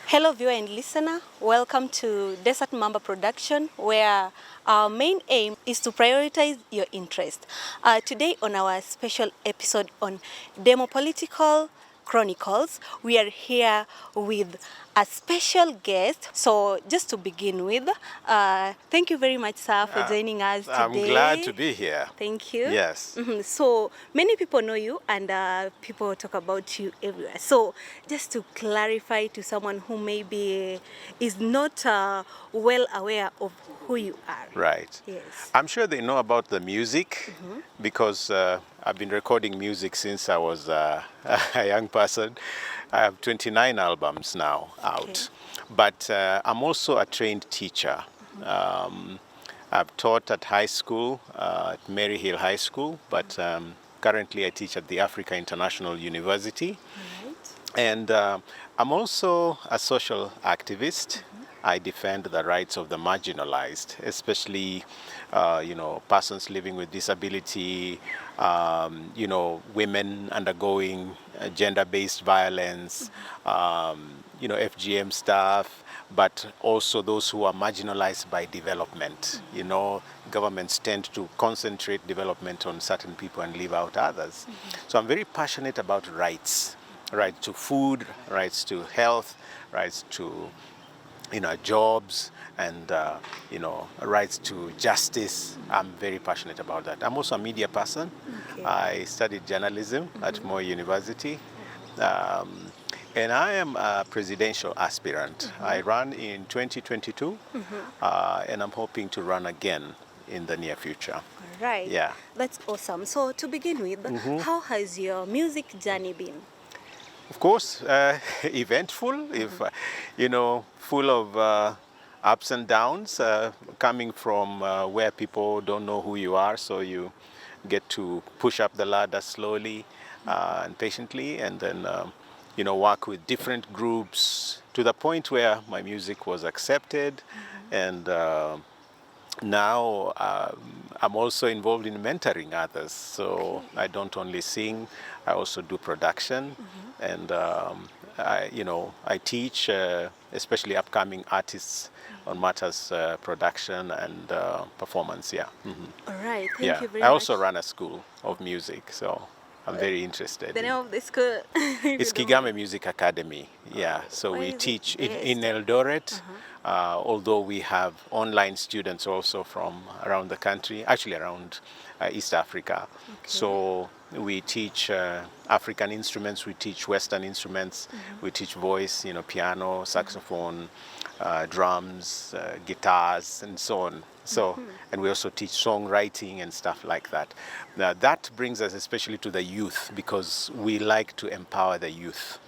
Hello viewer and listener, welcome to Desert Mamba Production, where our main aim is to prioritize your interest. Today on our special episode on Demopolitical Chronicles, we are here with a special guest. So just to begin with, thank you very much, sir, for joining us today. I'm glad to be here. Thank you. Yes. So many people know you and people talk about you everywhere. So just to clarify to someone who maybe is not well aware of who you are. Right. Yes. I'm sure they know about the music because I've been recording music since I was a young person. I have 29 albums now out. But I'm also a trained teacher. I've taught at high school, at Mary Hill High School, but currently I teach at the Africa International University. Right. And I'm also a social activist. I defend the rights of the marginalized, especially, persons living with disability, women undergoing gender-based violence, FGM staff, but also those who are marginalized by development. Governments tend to concentrate development on certain people and leave out others. So I'm very passionate about rights. Rights to food, rights to health, rights to jobs, and rights to justice. I'm very passionate about that. I'm also a media person. Okay. I studied journalism at Moy University. And I am a presidential aspirant. I ran in 2022, and I'm hoping to run again in the near future. All right. Yeah. That's awesome. So to begin with, how has your music journey been? Of course, eventful, full of ups and downs, coming from where people don't know who you are, so you get to push up the ladder slowly and patiently, and then, work with different groups to the point where my music was accepted, and now I'm also involved in mentoring others. So I don't only sing, I also do production, and I teach, especially upcoming artists, on matters production and performance. Yeah. All right. Thank Yeah. you very I much. also run a school of music, so I'm very interested. The name of the school? It's Kigame Music Academy. Yeah. So Where we is it teach based? in Eldoret, although we have online students also from around the country, actually around East Africa. So we teach African instruments, we teach Western instruments, we teach voice, piano, saxophone, drums, guitars, and so on. So, and we also teach songwriting and stuff like that. Now, that brings us especially to the youth, because we like to empower the youth.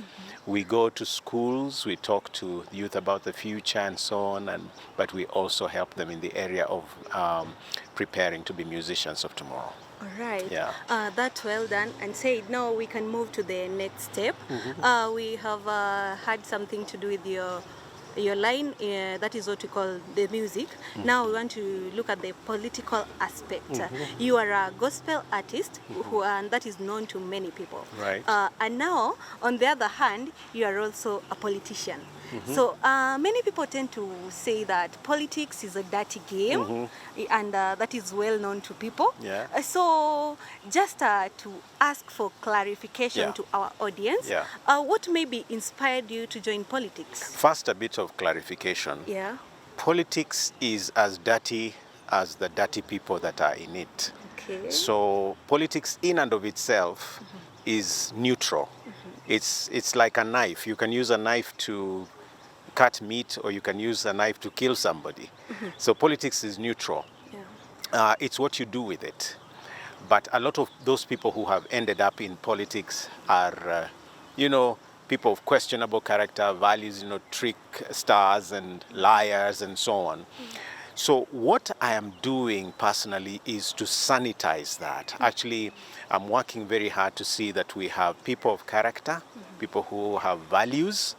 We go to schools, we talk to youth about the future and so on, but we also help them in the area of preparing to be musicians of tomorrow. All right. Yeah. That's well done. And say now we can move to the next step. We have had something to do with your line, that is what we call the music. Now we want to look at the political aspect. You are a gospel artist and that is known to many people. Right. And now, on the other hand, you are also a politician. So many people tend to say that politics is a dirty game, and that is well known to people. Yeah. So just to ask for clarification to our audience, what maybe inspired you to join politics? First, a bit of clarification. Yeah. Politics is as dirty as the dirty people that are in it. Okay. So politics in and of itself is neutral. It's like a knife. You can use a knife to cut meat, or you can use a knife to kill somebody. So politics is neutral. Yeah. It's what you do with it. But a lot of those people who have ended up in politics are, people of questionable character, values, trick stars and liars and so on. So what I am doing personally is to sanitize that. Actually, I'm working very hard to see that we have people of character, people who have values,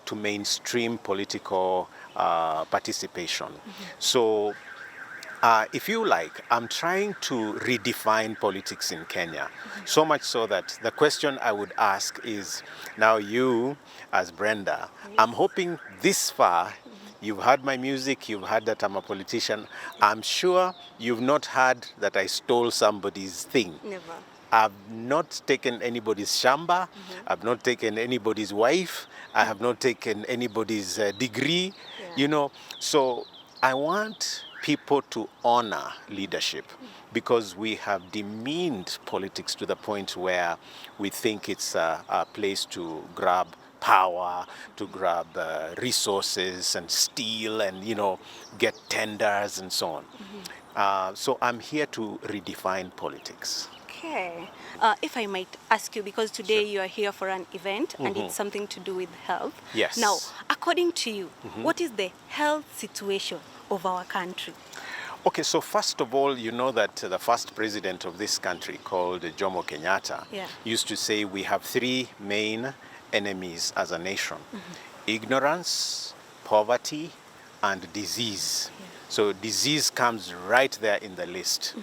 to mainstream political participation. So If you like, I'm trying to redefine politics in Kenya. So much so that the question I would ask is, now you, as Brenda, I'm hoping this far, you've heard my music, you've heard that I'm a politician. I'm sure you've not heard that I stole somebody's thing. Never. I've not taken anybody's shamba. I've not taken anybody's wife. I have not taken anybody's degree. Yeah. You know, so I want people to honor leadership because we have demeaned politics to the point where we think it's a place to grab power, to grab resources and steal and, get tenders and so on. So I'm here to redefine politics. Okay. If I might ask you, because today you are here for an event and it's something to do with health. Yes. Now, according to you, what is the health situation of our country? Okay, so first of all, you know that the first president of this country, called Jomo Kenyatta, used to say we have three main enemies as a nation: ignorance, poverty, and disease. So disease comes right there in the list.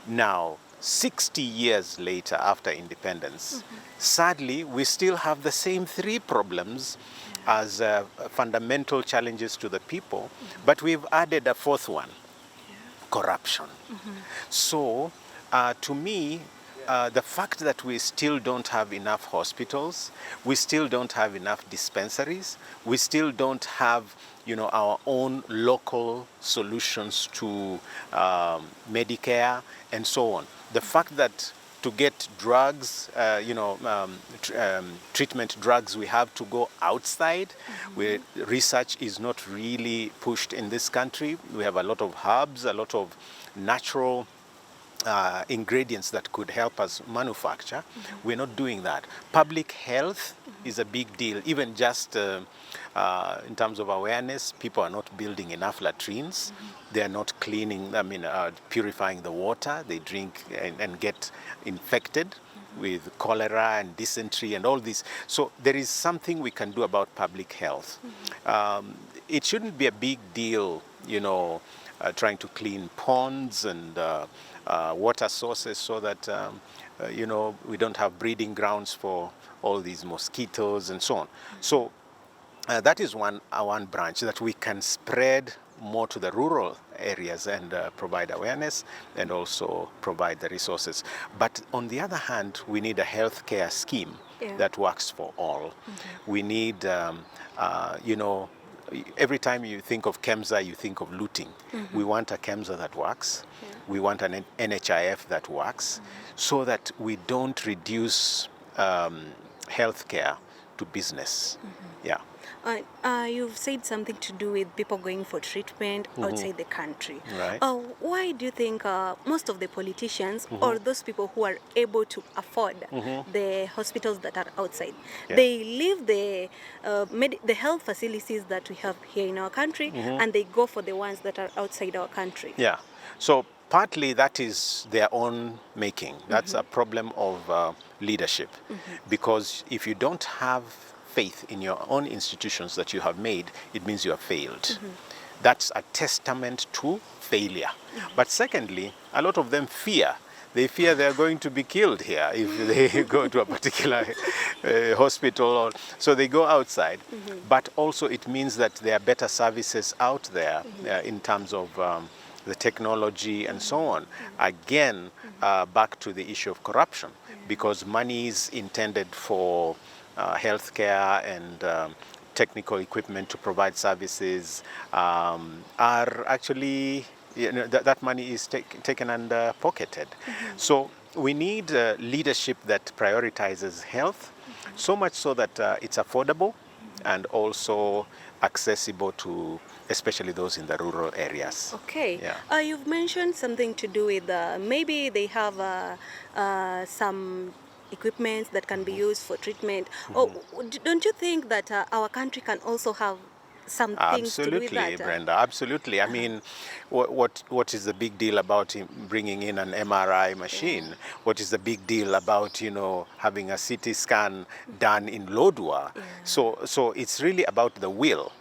Now, 60 years later, after independence, sadly, we still have the same three problems as fundamental challenges to the people, but we've added a fourth one: corruption. So, to me, the fact that we still don't have enough hospitals, we still don't have enough dispensaries, we still don't have, our own local solutions to Medicare and so on. The fact that to get drugs, treatment drugs, we have to go outside, where research is not really pushed in this country. We have a lot of herbs, a lot of natural ingredients that could help us manufacture. We're not doing that. Public health is a big deal. Even just in terms of awareness, people are not building enough latrines. They are not cleaning, purifying the water. They drink and get infected with cholera and dysentery and all this. So there is something we can do about public health. It shouldn't be a big deal, trying to clean ponds and water sources so that, we don't have breeding grounds for all these mosquitoes and so on. So that is one branch that we can spread more to the rural areas and provide awareness and also provide the resources. But on the other hand, we need a healthcare scheme that works for all. We need, every time you think of KEMSA, you think of looting. We want a KEMSA that works. We want an NHIF that works so that we don't reduce healthcare to business. You've said something to do with people going for treatment outside the country. Right. Why do you think most of the politicians or those people who are able to afford the hospitals that are outside, they leave the health facilities that we have here in our country and they go for the ones that are outside our country? Yeah. So partly that is their own making. That's a problem of leadership. Because if you don't have faith in your own institutions that you have made, it means you have failed. That's a testament to failure. But secondly, a lot of them fear. They fear they're going to be killed here if they go to a particular hospital. So they go outside. But also it means that there are better services out there in terms of the technology and so on. Again, back to the issue of corruption, because money is intended for healthcare and technical equipment to provide services are actually, that money is taken and pocketed. So we need leadership that prioritizes health, so much so that it's affordable and also accessible to especially those in the rural areas. Okay. You've mentioned something to do with maybe they have some equipment that can be used for treatment. Don't you think that our country can also have some things to do with that? Absolutely, Brenda, absolutely. I mean, what is the big deal about bringing in an MRI machine? What is the big deal about, having a CT scan done in Lodwar? So it's really about the will.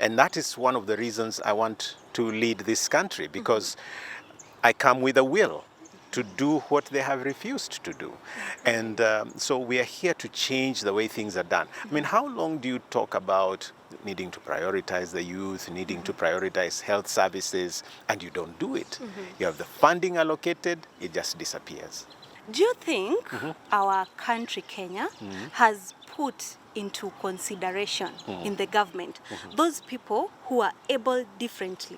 And that is one of the reasons I want to lead this country, because I come with a will to do what they have refused to do. And so we are here to change the way things are done. I mean, how long do you talk about needing to prioritize the youth, needing to prioritize health services, and you don't do it? You have the funding allocated, it just disappears. Do you think our country, Kenya, has put into consideration in the government those people who are able differently?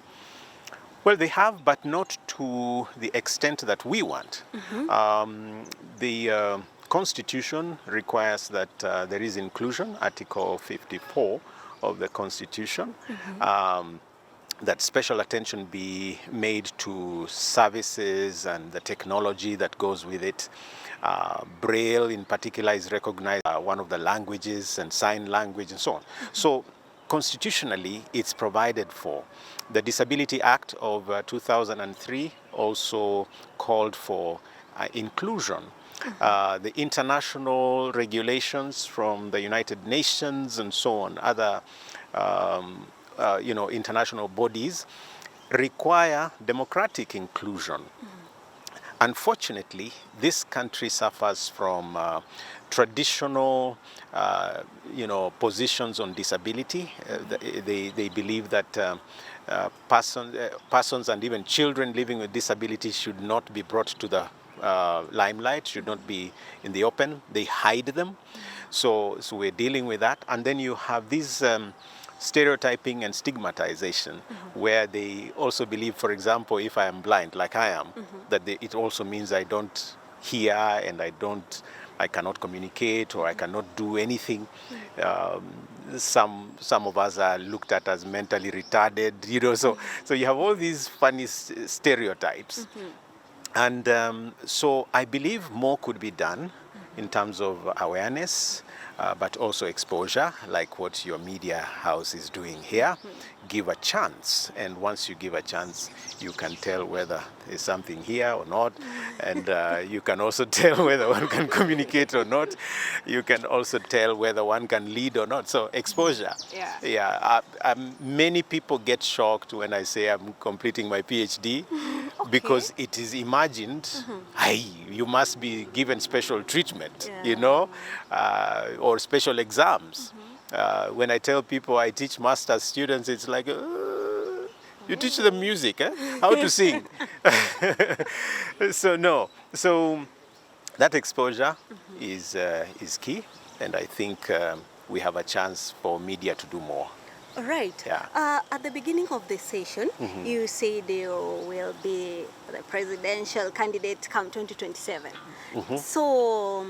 Well, they have, but not to the extent that we want. The Constitution requires that there is inclusion, Article 54 of the Constitution, that special attention be made to services and the technology that goes with it. Braille in particular is recognized one of the languages, and sign language and so on. So constitutionally it's provided for. The Disability Act of 2003 also called for inclusion. The international regulations from the United Nations and so on, other international bodies require democratic inclusion. Unfortunately, this country suffers from traditional, positions on disability. They believe that persons and even children living with disabilities should not be brought to the limelight, should not be in the open. They hide them. So we're dealing with that. And then you have these stereotyping and stigmatization, where they also believe, for example, if I am blind, like I am, that it also means I don't hear and I cannot communicate, or I cannot do anything. Some of us are looked at as mentally retarded, so you have all these funny stereotypes. And so I believe more could be done in terms of awareness, but also exposure, like what your media house is doing here. Give a chance, and once you give a chance, you can tell whether there's something here or not, and you can also tell whether one can communicate or not. You can also tell whether one can lead or not. So exposure. Many people get shocked when I say I'm completing my PhD, because it is imagined, you must be given special treatment, or special exams. When I tell people I teach master's students, it's like, you teach them music, how to sing. So that exposure is key, and I think we have a chance for media to do more. All right. Yeah. At the beginning of the session, you said you will be the presidential candidate come 2027. So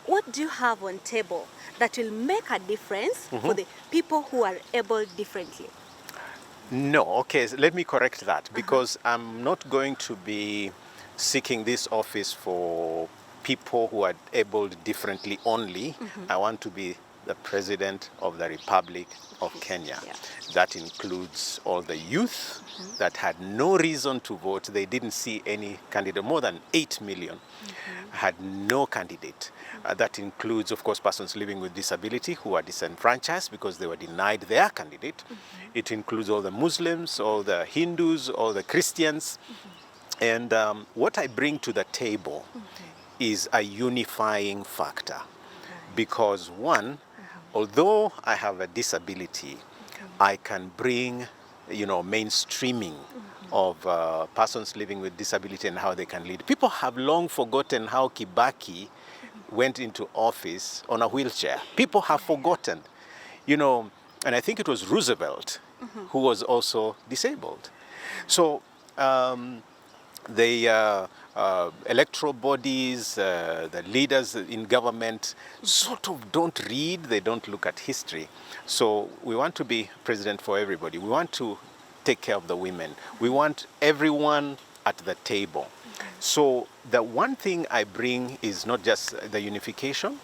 what do you have on table that will make a difference for the people who are able differently? No, okay, so let me correct that, because I'm not going to be seeking this office for people who are able differently only. I want to be the President of the Republic of Kenya. That includes all the youth that had no reason to vote. They didn't see any candidate. More than 8 million had no candidate. That includes, of course, persons living with disability who are disenfranchised because they were denied their candidate. It includes all the Muslims, all the Hindus, all the Christians. And what I bring to the table is a unifying factor. Because one, although I have a disability, I can bring, mainstreaming of persons living with disability and how they can lead. People have long forgotten how Kibaki went into office on a wheelchair. People have forgotten, and I think it was Roosevelt who was also disabled. So the electoral bodies, the leaders in government sort of don't read, they don't look at history. So we want to be president for everybody. We want to take care of the women. We want everyone at the table. So the one thing I bring is not just the unification,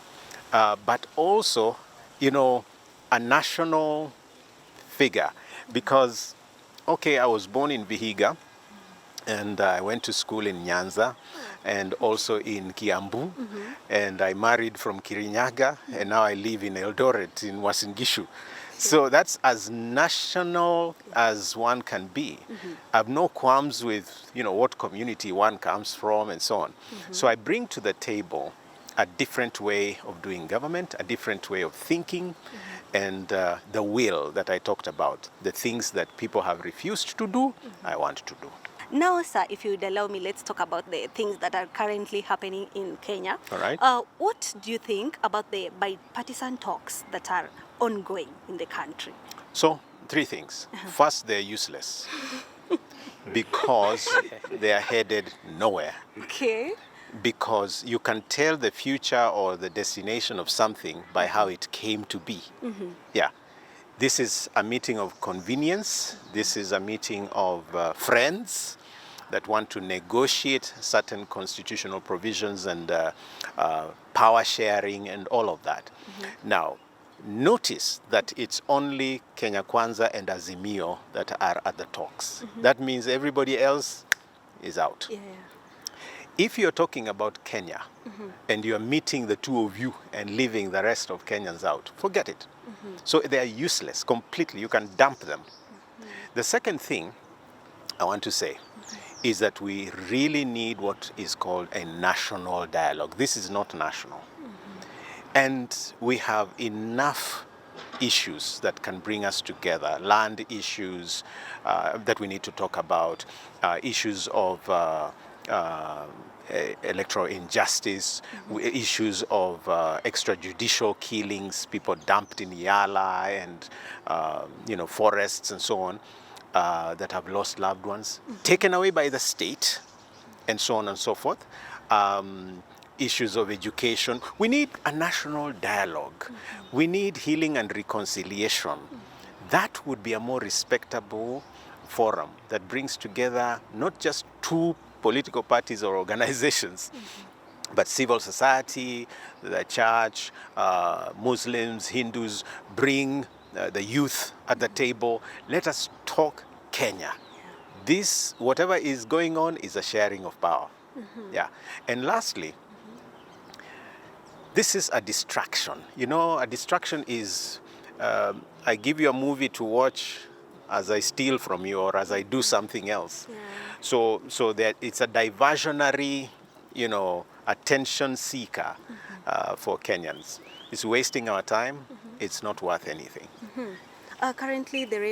but also, a national figure. Because, I was born in Vihiga, and I went to school in Nyanza and also in Kiambu, and I married from Kirinyaga, and now I live in Eldoret in Uasin Gishu. So that's as national as one can be. I have no qualms with, what community one comes from and so on. So I bring to the table a different way of doing government, a different way of thinking, and the will that I talked about, the things that people have refused to do, I want to do. Now, sir, if you'd allow me, let's talk about the things that are currently happening in Kenya. All right. What do you think about the bipartisan talks that are ongoing in the country? So, three things. First, they're useless because they are headed nowhere. Okay. Because you can tell the future or the destination of something by how it came to be. Yeah. This is a meeting of convenience. This is a meeting of friends that want to negotiate certain constitutional provisions and power sharing and all of that. Now, notice that it's only Kenya Kwanza and Azimio that are at the talks. That means everybody else is out. Yeah. If you're talking about Kenya and you're meeting the two of you and leaving the rest of Kenyans out, forget it. So they are useless completely. You can dump them. The second thing I want to say is that we really need what is called a national dialogue. This is not national. And we have enough issues that can bring us together, land issues that we need to talk about, issues of electoral injustice, issues of extrajudicial killings, people dumped in Yala and forests and so on that have lost loved ones, taken away by the state, and so on and so forth. Issues of education. We need a national dialogue. We need healing and reconciliation. That would be a more respectable forum that brings together not just two political parties or organizations, but civil society, the church, Muslims, Hindus, bring the youth at the table. Let us talk Kenya. This, whatever is going on, is a sharing of power. Yeah. And lastly, this is a distraction. A distraction is, I give you a movie to watch as I steal from you or as I do something else. Yeah. So that it's a diversionary, attention seeker for Kenyans. It's wasting our time. It's not worth anything. Currently, there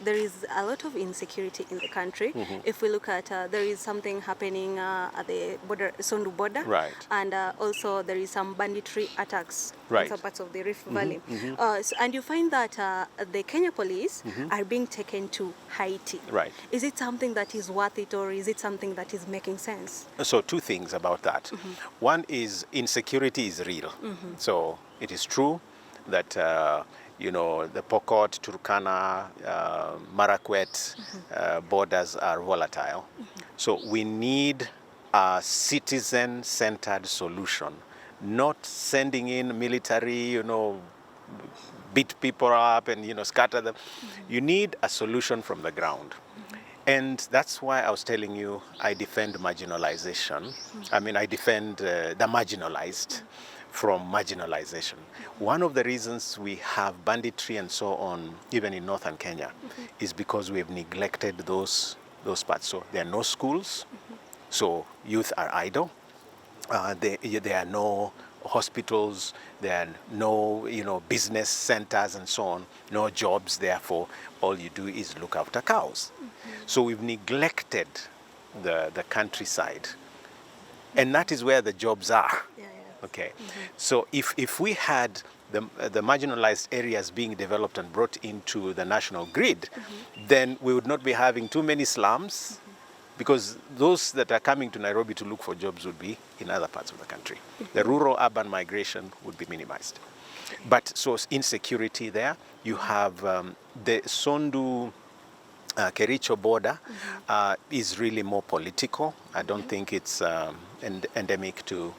is a lot of insecurity in the country. If we look at, there is something happening at the border, Sondu border, right. And also there is some banditry attacks right. in some parts of the Rift Valley. And you find that the Kenya police are being taken to Haiti. Right. Is it something that is worth it, or is it something that is making sense? So two things about that. One is insecurity is real. So it is true that the Pokot, Turkana, Marakwet borders are volatile. So we need a citizen-centered solution, not sending in military, beat people up and, scatter them. You need a solution from the ground. And that's why I was telling you I defend marginalization. I mean, I defend the marginalized from marginalization. One of the reasons we have banditry and so on, even in northern Kenya, is because we have neglected those parts. So there are no schools, so youth are idle. There are no hospitals, there are no business centers and so on, no jobs. Therefore, all you do is look after cows. So we've neglected the countryside, and that is where the jobs are. Okay, so if we had the marginalized areas being developed and brought into the national grid, then we would not be having too many slums, because those that are coming to Nairobi to look for jobs would be in other parts of the country. The rural-urban migration would be minimized. But so insecurity there, you have the Sondu Kericho border is really more political. I don't think it's endemic to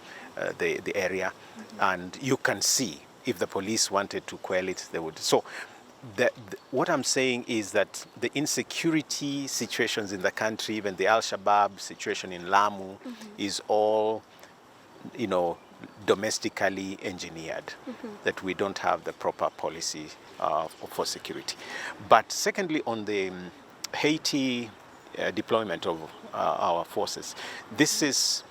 the area, and you can see if the police wanted to quell it, they would. So what I'm saying is that the insecurity situations in the country, even the Al-Shabaab situation in Lamu, is all, domestically engineered, that we don't have the proper policy for security. But secondly, on the Haiti deployment of our forces, this is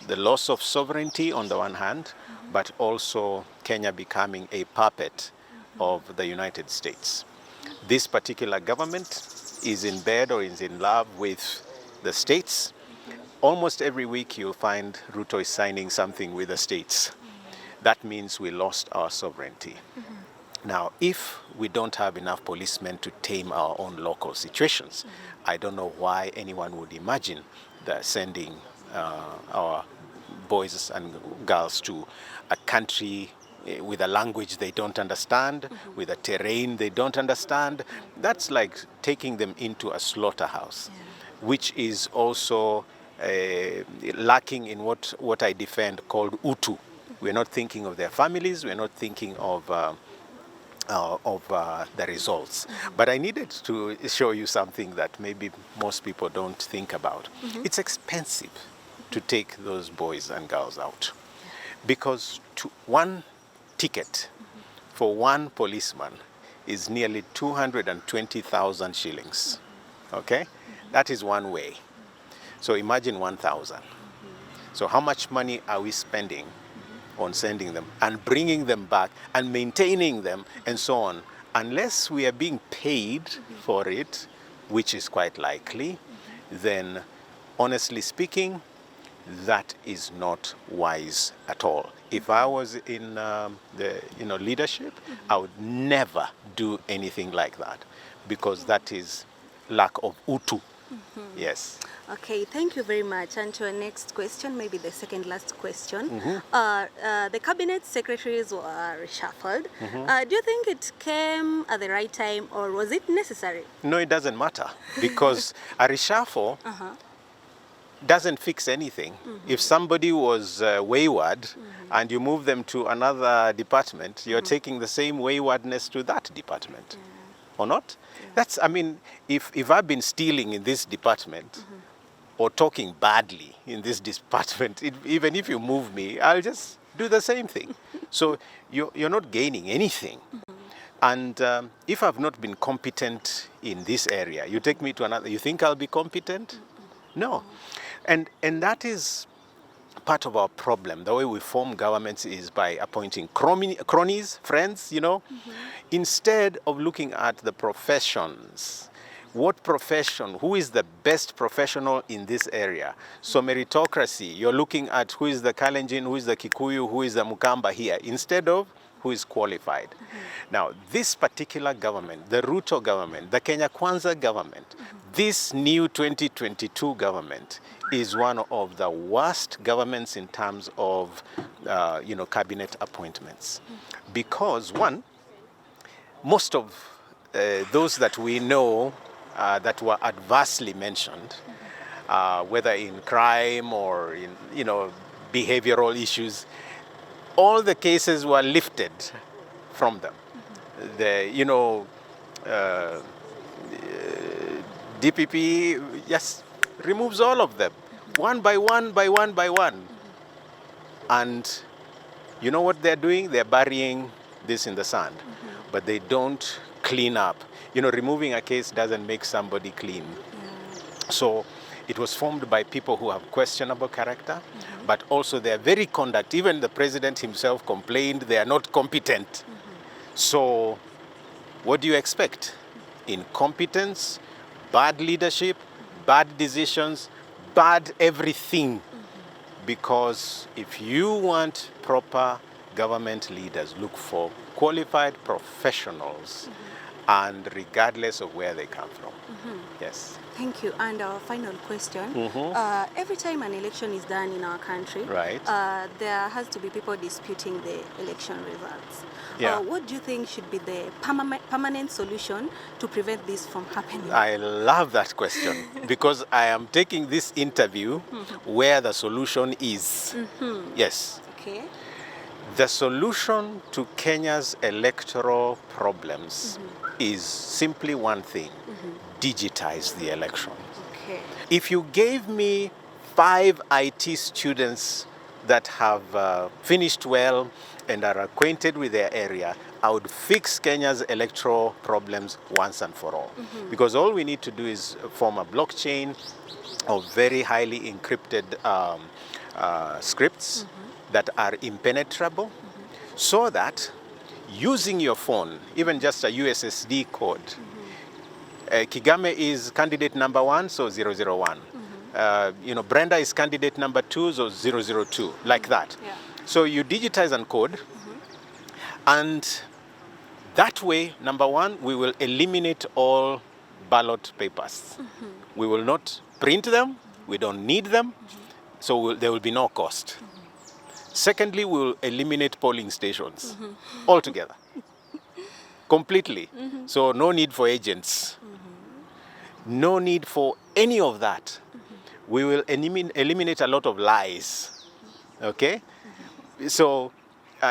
the loss of sovereignty on the one hand, but also Kenya becoming a puppet of the United States. This particular government is in bed or is in love with the states. Almost every week you'll find Ruto is signing something with the states. That means we lost our sovereignty. Now, if we don't have enough policemen to tame our own local situations, I don't know why anyone would imagine that sending our boys and girls to a country with a language they don't understand, with a terrain they don't understand. That's like taking them into a slaughterhouse, which is also lacking in what I defend called Utu. We're not thinking of their families, we're not thinking of the results. But I needed to show you something that maybe most people don't think about. It's expensive to take those boys and girls out, because one ticket for one policeman is nearly 220,000 shillings. Okay? That is one way. So imagine 1,000. So how much money are we spending on sending them and bringing them back and maintaining them and so on, unless we are being paid for it, which is quite likely, then honestly speaking, that is not wise at all. If I was in the leadership, I would never do anything like that, because that is lack of utu. Yes. Okay, thank you very much. And to our next question, maybe the second last question. The cabinet secretaries were reshuffled. Do you think it came at the right time, or was it necessary? No, it doesn't matter, because a reshuffle doesn't fix anything. If somebody was wayward and you move them to another department, you're taking the same waywardness to that department. Or not? That's, I mean, if I've been stealing in this department or talking badly in this department, even if you move me, I'll just do the same thing. So you're not gaining anything. And if I've not been competent in this area, you take me to another, you think I'll be competent? No. And that is part of our problem. The way we form governments is by appointing cronies, friends, instead of looking at the professions. What profession, who is the best professional in this area? So meritocracy, you're looking at who is the Kalenjin, who is the Kikuyu, who is the Mukamba here, instead of who is qualified. Now, this particular government, the Ruto government, the Kenya Kwanza government, this new 2022 government is one of the worst governments in terms of, cabinet appointments. Because one, most of those that we know that were adversely mentioned, whether in crime or in, behavioral issues, all the cases were lifted from them. DPP just removes all of them, one by one, by one, by one. And you know what they're doing? They're burying this in the sand, but they don't clean up. Removing a case doesn't make somebody clean. So it was formed by people who have questionable character, but also their very conduct. Even the president himself complained they are not competent. So what do you expect? Incompetence, bad leadership, bad decisions, bad everything. Because if you want proper government leaders, look for qualified professionals, and regardless of where they come from. Yes. Thank you. And our final question. Every time an election is done in our country, there has to be people disputing the election results. What do you think should be the permanent solution to prevent this from happening? I love that question because I am taking this interview where the solution is. Yes. Okay. The solution to Kenya's electoral problems is simply one thing: digitize the election. Okay. If you gave me 5 IT students that have finished well and are acquainted with their area, I would fix Kenya's electoral problems once and for all. Because all we need to do is form a blockchain of very highly encrypted scripts that are impenetrable, so that using your phone, even just a USSD code, Kigame is candidate number 1, so 001. Brenda is candidate number 2, so 002, like that. Yeah. So you digitize and code, and that way, number 1, we will eliminate all ballot papers. We will not print them, we don't need them, so there will be no cost. Secondly, we will eliminate polling stations altogether, completely. So no need for agents, no need for any of that. We will eliminate a lot of lies, okay? So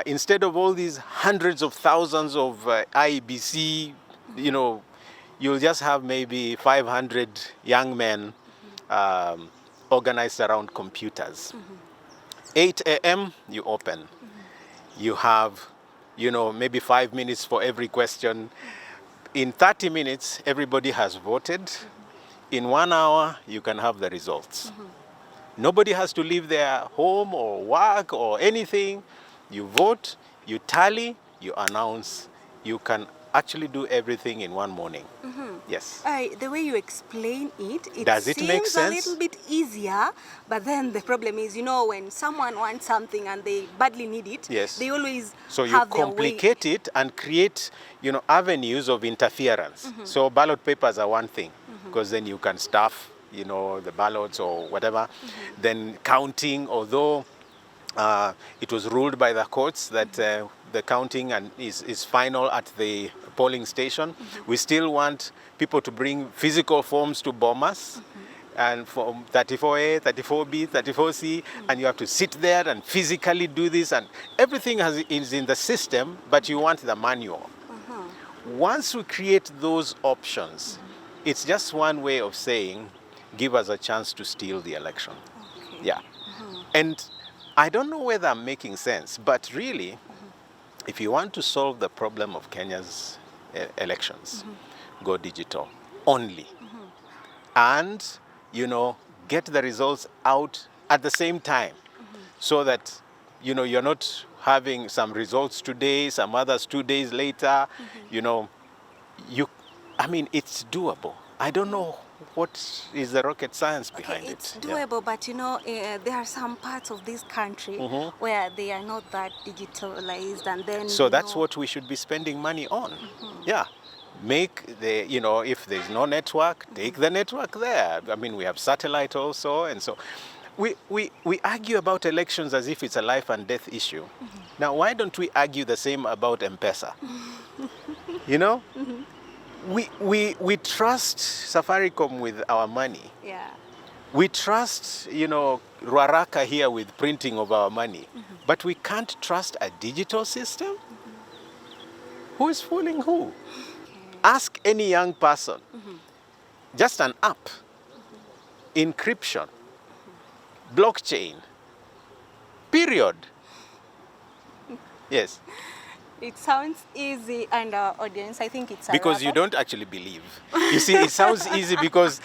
instead of all these hundreds of thousands of IEBC, you'll just have maybe 500 young men organized around computers. 8 a.m. you open. You have, maybe 5 minutes for every question. In 30 minutes, everybody has voted. In 1 hour, you can have the results. Nobody has to leave their home or work or anything. You vote, you tally, you announce. You can actually do everything in one morning. Yes. The way you explain it, Does it make seems sense? a little bit easier, but then the problem is, when someone wants something and they badly need it, Yes. they always So you have their way. complicate it and create, avenues of interference. So ballot papers are one thing, because then you can stuff, the ballots or whatever. Then counting, although it was ruled by the courts that the counting is final at the polling station, we still want people to bring physical forms to Bomas. And from 34A, 34B, 34C, and you have to sit there and physically do this, and everything is in the system, but you want the manual. Once we create those options, it's just one way of saying, give us a chance to steal the election. Okay. Yeah. And I don't know whether I'm making sense, but really, if you want to solve the problem of Kenya's elections, go digital only. And get the results out at the same time, so that you're not having some results today, some others 2 days later. It's doable. I don't know what is the rocket science behind it. It's doable, but there are some parts of this country where they are not that digitalized, and then So that's what we should be spending money on. Yeah. Make the, if there's no network, take the network there. I mean, we have satellite also, and so we argue about elections as if it's a life and death issue. Now, why don't we argue the same about M-Pesa? We trust Safaricom with our money. Yeah. We trust, Ruaraka here with printing of our money, but we can't trust a digital system? Who is fooling who? Ask any young person, just an app, encryption, blockchain, period. Yes. It sounds easy, and our audience, I think it's Because you don't actually believe. You see, it sounds easy because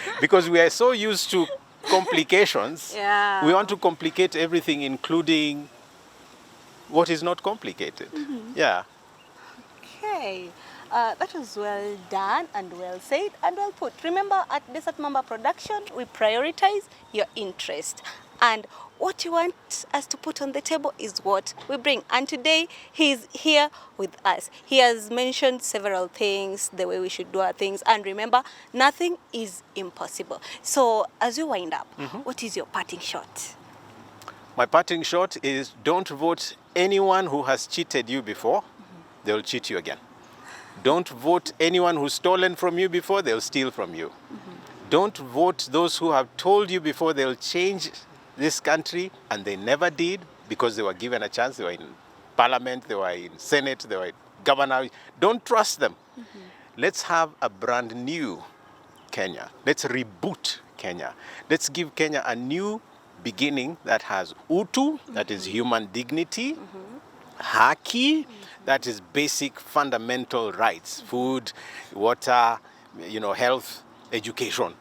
we are so used to complications. Yeah. We want to complicate everything, including what is not complicated. Yeah. Okay. That was well done and well said and well put. Remember, at Desert Mamba Production, we prioritize your interest. And what you want us to put on the table is what we bring. And today, he's here with us. He has mentioned several things, the way we should do our things. And remember, nothing is impossible. So as you wind up, what is your parting shot? My parting shot is, don't vote anyone who has cheated you before. They'll cheat you again. Don't vote anyone who's stolen from you before, they'll steal from you. Don't vote those who have told you before they'll change this country, and they never did, because they were given a chance. They were in parliament, they were in senate, they were in governor. Don't trust them. Let's have a brand new Kenya. Let's reboot Kenya. Let's give Kenya a new beginning that has utu, that is human dignity, haki, that is basic fundamental rights, food, water, health, education.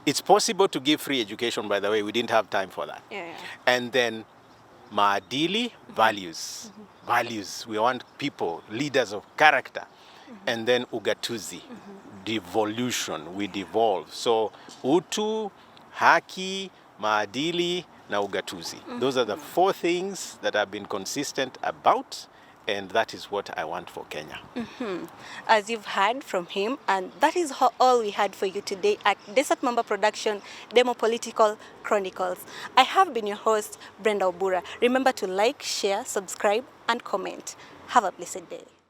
It's possible to give free education, by the way. We didn't have time for that. Yeah. And then maadili, values. Values. We want people, leaders of character. And then ugatuzi, devolution. We devolve. So utu, haki, maadili, na ugatuzi. Those are the 4 things that I've been consistent about. And that is what I want for Kenya. As you've heard from him, and that is all we had for you today at Desert Mamba Production Demo Political Chronicles. I have been your host, Brenda Obura. Remember to like, share, subscribe, and comment. Have a blessed day.